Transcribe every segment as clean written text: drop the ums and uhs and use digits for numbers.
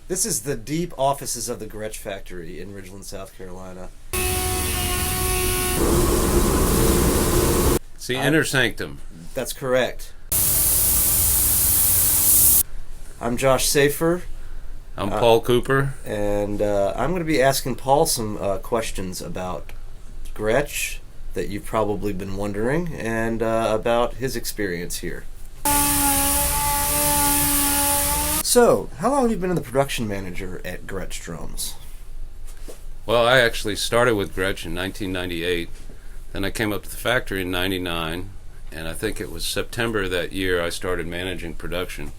This is the deep offices of the Gretsch factory in Ridgeland, South Carolina. It's the inner sanctum. That's correct. I'm Josh Safer. I'm Paul Cooper. And I'm going to be asking Paul some questions about Gretsch that you've probably been wondering, and about his experience here. So, how long have you been the production manager at Gretsch Drums? Well, I actually started with Gretsch in 1998. Then I came up to the factory in 99, and I think it was September that year I started managing production.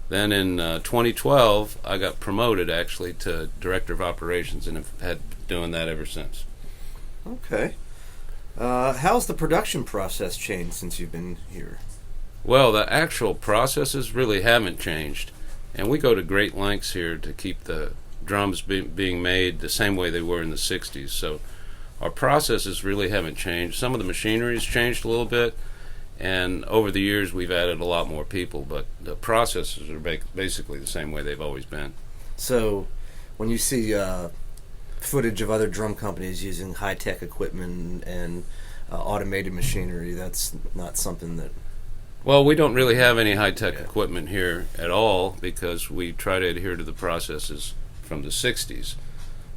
Then in 2012, I got promoted actually to Director of Operations, and have had been doing that ever since. Okay. How's the production process changed since you've been here? Well, the actual processes really haven't changed, and we go to great lengths here to keep the drums being made the same way they were in the 60s. So our processes really haven't changed. Some of the machinery has changed a little bit, and over the years we've added a lot more people, but the processes are basically the same way they've always been. So when you see footage of other drum companies using high-tech equipment and automated machinery, that's not something that... Well, we don't really have any high-tech equipment here at all because we try to adhere to the processes from the 60s.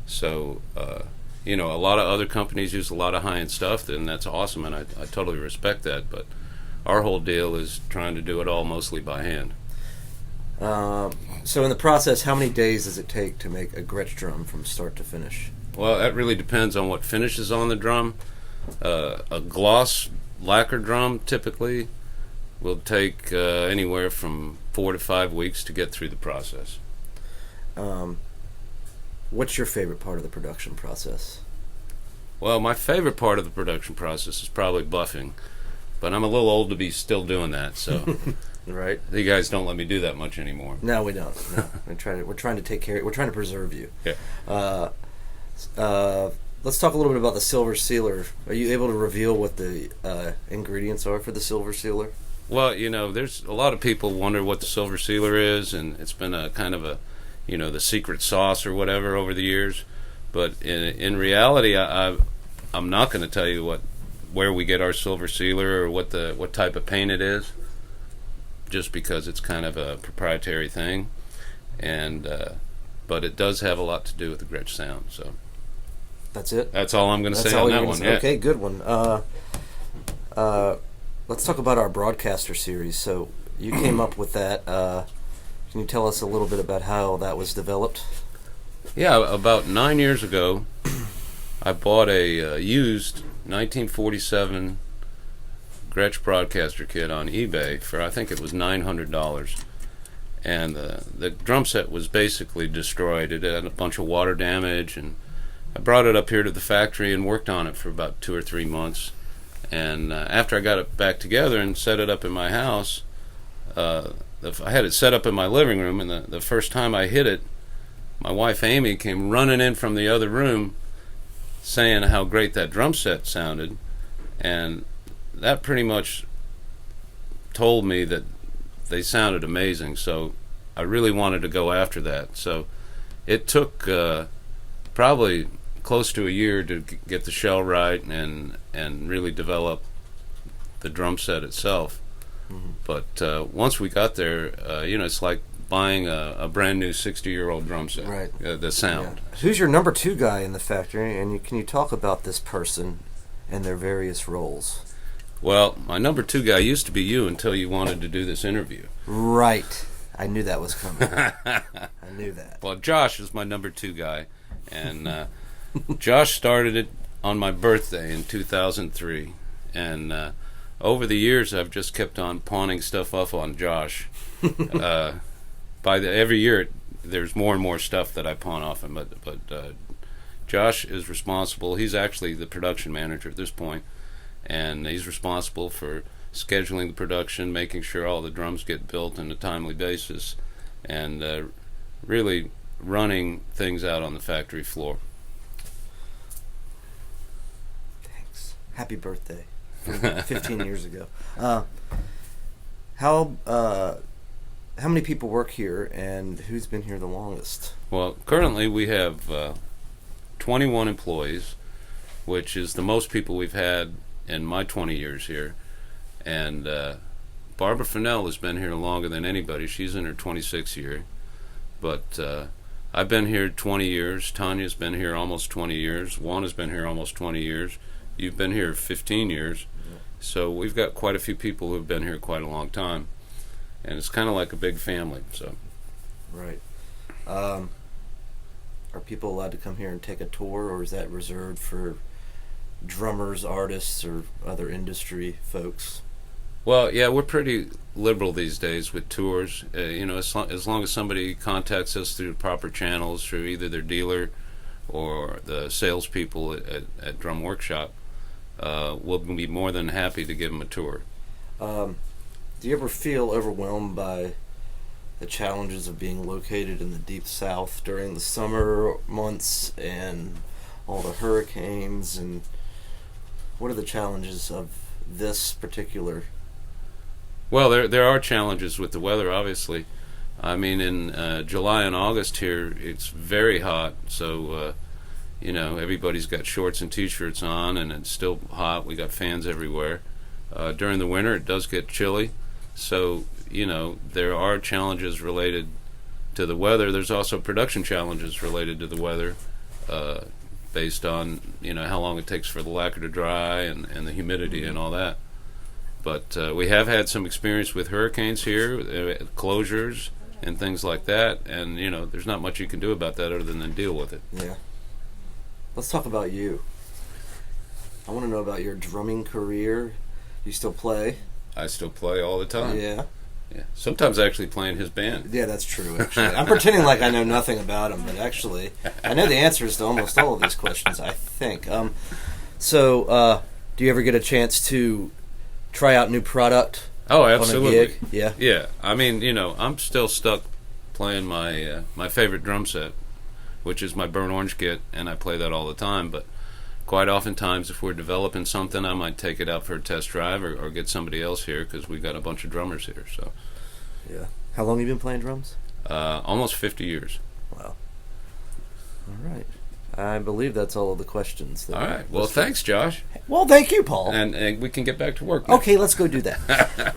So, a lot of other companies use a lot of high-end stuff, and that's awesome, and I totally respect that, but our whole deal is trying to do it all mostly by hand. So in the process, how many days does it take to make a Gretsch drum from start to finish? Well, that really depends on what finish is on the drum. A gloss lacquer drum typically will take anywhere from 4 to 5 weeks to get through the process. What's your favorite part of the production process? Well, my favorite part of the production process is probably buffing, but I'm a little old to be still doing that, so right. You guys don't let me do that much anymore. No, we don't. No. We're trying to take care. We're trying to preserve you. Yeah. Let's talk a little bit about the silver sealer. Are you able to reveal what the ingredients are for the silver sealer? Well, there's a lot of people wonder what the silver sealer is, and it's been a kind of a, the secret sauce or whatever over the years. But in reality, I'm not going to tell you where we get our silver sealer or what type of paint it is, just because it's kind of a proprietary thing, and but it does have a lot to do with the Gretsch sound. So that's it. That's all I'm going to say on that one. Yeah. Okay, good one. Let's talk about our broadcaster series. So you came up with that. Can you tell us a little bit about how that was developed? Yeah, about 9 years ago, I bought a used 1947 Gretsch broadcaster kit on eBay for, I think it was $900. And the drum set was basically destroyed. It had a bunch of water damage, and I brought it up here to the factory and worked on it for about 2 or 3 months. And after I got it back together and set it up in my house, I had it set up in my living room, and the first time I hit it, my wife Amy came running in from the other room saying how great that drum set sounded, and that pretty much told me that they sounded amazing, so I really wanted to go after that. So it took probably close to a year to get the shell right and really develop the drum set itself. Mm-hmm. But once we got there, it's like buying a brand new 60-year-old drum set. Right. The sound. Yeah. Who's your number 2 guy in the factory, and can you talk about this person and their various roles? Well, my number 2 guy used to be you until you wanted to do this interview. Right. I knew that was coming. I knew that. Well, Josh is my number 2 guy, and Josh started it on my birthday in 2003, and over the years I've just kept on pawning stuff off on Josh. every year there's more and more stuff that I pawn off him. But Josh is responsible. He's actually the production manager at this point, and he's responsible for scheduling the production, making sure all the drums get built on a timely basis, and really running things out on the factory floor. Thanks. Happy birthday. 15 years ago. How many people work here, and who's been here the longest? Well, currently we have 21 employees, which is the most people we've had in my 20 years here. And Barbara Fennell has been here longer than anybody. She's in her 26th year. But I've been here 20 years. Tanya's been here almost 20 years. Juana's been here almost 20 years. You've been here 15 years. Yeah. So we've got quite a few people who've been here quite a long time. And it's kind of like a big family. So. Right. Are people allowed to come here and take a tour, or is that reserved for drummers, artists, or other industry folks? Well, yeah, we're pretty liberal these days with tours. As long as somebody contacts us through the proper channels, through either their dealer or the salespeople at Drum Workshop, we'll be more than happy to give them a tour. Do you ever feel overwhelmed by the challenges of being located in the deep south during the summer months and all the hurricanes, and what are the challenges of this particular? Well, there are challenges with the weather, obviously. I mean, in July and August here, it's very hot, so everybody's got shorts and t-shirts on, and it's still hot. We got fans everywhere. During the winter, it does get chilly, so there are challenges related to the weather. There's also production challenges related to the weather, based on how long it takes for the lacquer to dry and the humidity and all that. But we have had some experience with hurricanes here, closures and things like that, and there's not much you can do about that other than deal with it. Yeah. Let's talk about you. I want to know about your drumming career. You still play? I still play all the time. Yeah. Yeah. Sometimes actually playing his band. Yeah, that's true, actually. I'm pretending like I know nothing about him, but actually, I know the answers to almost all of these questions, I think. So, do you ever get a chance to try out new product? Oh, absolutely. On a gig? Yeah. Yeah. I mean, I'm still stuck playing my my favorite drum set, which is my burnt orange kit, and I play that all the time. But quite oftentimes, if we're developing something, I might take it out for a test drive or get somebody else here, because we've got a bunch of drummers here. So. Yeah. How long have you been playing drums? Almost 50 years. Wow. All right. I believe that's all of the questions. All right. Well, thanks, Josh. Well, thank you, Paul. And we can get back to work now. Okay, let's go do that.